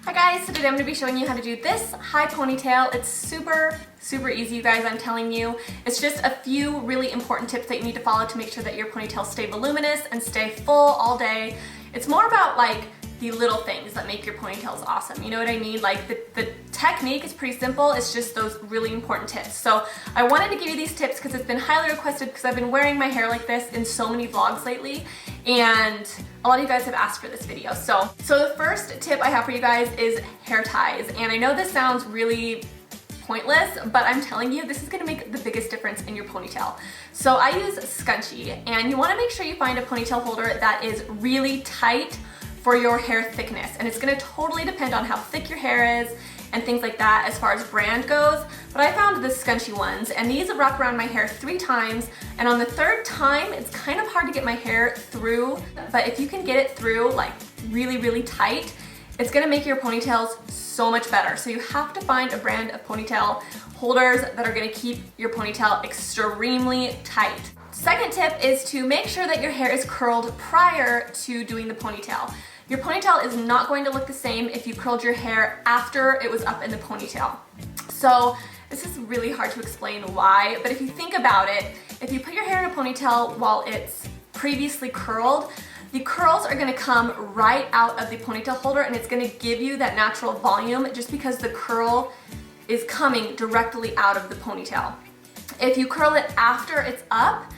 Hi guys, so today I'm going to be showing you how to do this high ponytail. It's super easy, you guys, I'm telling you. It's just a few really important tips that you need to follow to make sure that your ponytails stay voluminous and stay full all day. It's more about like the little things that make your ponytails awesome, you know what I mean? Like the technique is pretty simple, it's just those really important tips. So I wanted to give you these tips because it's been highly requested because I've been wearing my hair like this in so many vlogs lately, and a lot of you guys have asked for this video. So the first tip I have for you guys is hair ties. And I know this sounds really pointless, but I'm telling you, this is gonna make the biggest difference in your ponytail. So I use scrunchie, and you wanna make sure you find a ponytail holder that is really tight for your hair thickness. And it's gonna totally depend on how thick your hair is and things like that as far as brand goes. But I found the scrunchie ones, and these wrap around my hair 3 times, and on the 3rd time, it's kind of hard to get my hair through, but if you can get it through like really tight, it's gonna make your ponytails so much better. So you have to find a brand of ponytail holders that are gonna keep your ponytail extremely tight. Second tip is to make sure that your hair is curled prior to doing the ponytail. Your ponytail is not going to look the same if you curled your hair after it was up in the ponytail. So this is really hard to explain why, but if you think about it, if you put your hair in a ponytail while it's previously curled, the curls are gonna come right out of the ponytail holder, and it's gonna give you that natural volume just because the curl is coming directly out of the ponytail. If you curl it after it's up,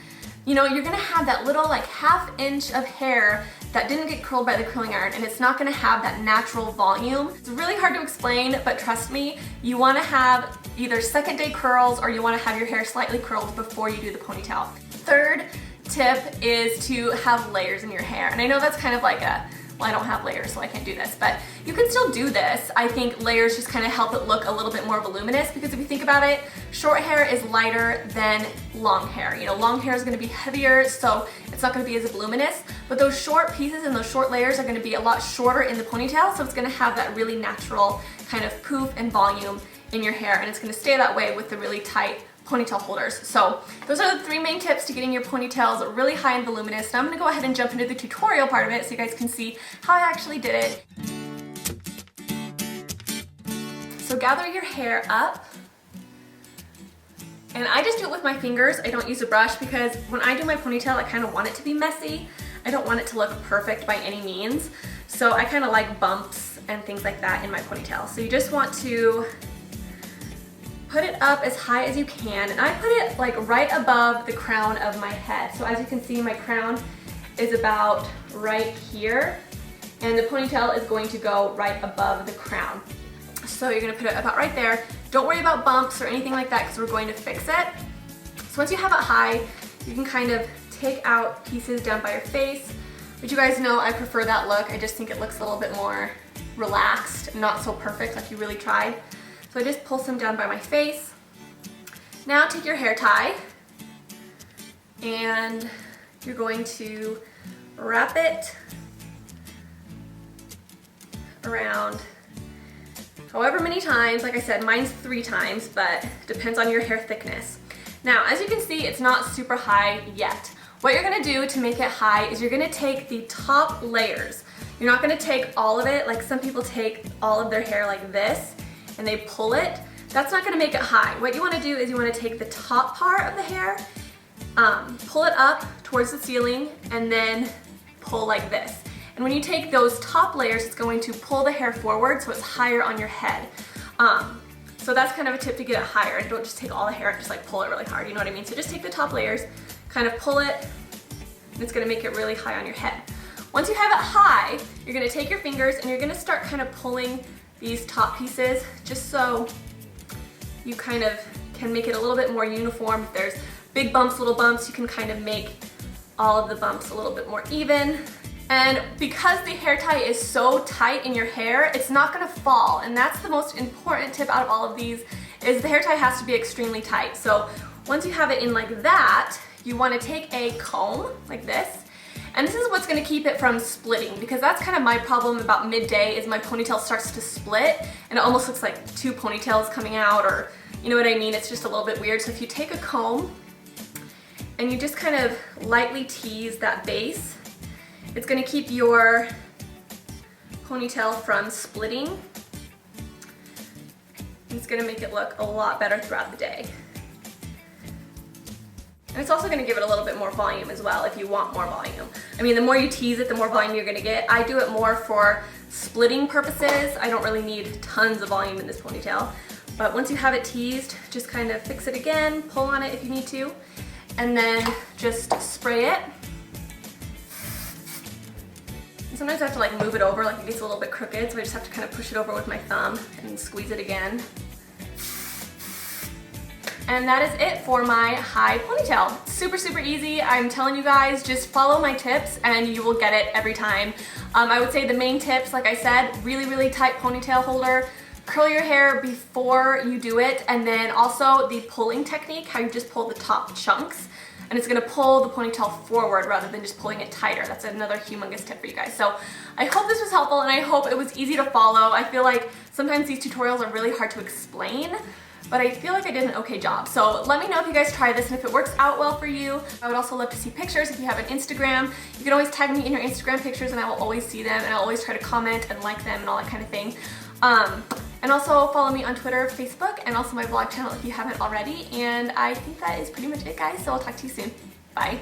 you know, you're gonna have that little like 1/2 inch of hair that didn't get curled by the curling iron, and it's not gonna have that natural volume. It's really hard to explain, but trust me, you wanna have either second day curls or you wanna have your hair slightly curled before you do the ponytail. Third tip is to have layers in your hair. And I know that's kind of like a, well, I don't have layers so I can't do this, but you can still do this. I think layers just kind of help it look a little bit more voluminous, because if you think about it, short hair is lighter than long hair. You know, long hair is going to be heavier, so it's not going to be as voluminous, but those short pieces and those short layers are going to be a lot shorter in the ponytail, so it's going to have that really natural kind of poof and volume in your hair, and it's going to stay that way with the really tight ponytail holders. So those are the 3 main tips to getting your ponytails really high and voluminous. Now I'm going to go ahead and jump into the tutorial part of it so you guys can see how I actually did it. So gather your hair up, and I just do it with my fingers. I don't use a brush because when I do my ponytail, I kind of want it to be messy. I don't want it to look perfect by any means. So I kind of like bumps and things like that in my ponytail. So you just want to put it up as high as you can, and I put it like right above the crown of my head. So as you can see, my crown is about right here, and the ponytail is going to go right above the crown. So you're gonna put it about right there. Don't worry about bumps or anything like that because we're going to fix it. So once you have it high, you can kind of take out pieces down by your face, which you guys know I prefer that look. I just think it looks a little bit more relaxed, not so perfect like you really tried. So I just pull some down by my face. Now take your hair tie, and you're going to wrap it around however many times. Like I said, mine's 3 times, but depends on your hair thickness. Now, as you can see, it's not super high yet. What you're gonna do to make it high is you're gonna take the top layers. You're not gonna take all of it, like some people take all of their hair like this, and they pull it. That's not gonna make it high. What you wanna do is you wanna take the top part of the hair, pull it up towards the ceiling, and then pull like this. And when you take those top layers, it's going to pull the hair forward so it's higher on your head. So that's kind of a tip to get it higher. And don't just take all the hair and just like pull it really hard, you know what I mean? So just take the top layers, kind of pull it, and it's gonna make it really high on your head. Once you have it high, you're gonna take your fingers and you're gonna start kind of pulling these top pieces just so you kind of can make it a little bit more uniform. If there's big bumps, little bumps, you can kind of make all of the bumps a little bit more even. And because the hair tie is so tight in your hair, it's not gonna fall. And that's the most important tip out of all of these, is the hair tie has to be extremely tight. So once you have it in like that, you wanna take a comb like this. And this is what's gonna keep it from splitting, because that's kind of my problem about midday, is my ponytail starts to split and it almost looks like 2 ponytails coming out, or you know what I mean? It's just a little bit weird. So if you take a comb and you just kind of lightly tease that base, it's gonna keep your ponytail from splitting And it's gonna make it look a lot better throughout the day. And it's also gonna give it a little bit more volume as well if you want more volume. I mean, the more you tease it, the more volume you're gonna get. I do it more for splitting purposes. I don't really need tons of volume in this ponytail. But once you have it teased, just kind of fix it again, pull on it if you need to, and then just spray it. And sometimes I have to like move it over, like it gets a little bit crooked, so I just have to kind of push it over with my thumb and squeeze it again. And that is it for my high ponytail. Super, super easy. I'm telling you guys, just follow my tips and you will get it every time. I would say the main tips, like I said, really, really tight ponytail holder, curl your hair before you do it, and then also the pulling technique, how you just pull the top chunks, and it's gonna pull the ponytail forward rather than just pulling it tighter. That's another humongous tip for you guys. So I hope this was helpful and I hope it was easy to follow. I feel like sometimes these tutorials are really hard to explain, but I feel like I did an okay job. So let me know if you guys try this and if it works out well for you. I would also love to see pictures. If you have an Instagram, you can always tag me in your Instagram pictures and I will always see them, and I'll always try to comment and like them and all that kind of thing. And also follow me on Twitter, Facebook, and also my vlog channel if you haven't already. And I think that is pretty much it, guys. So I'll talk to you soon. Bye.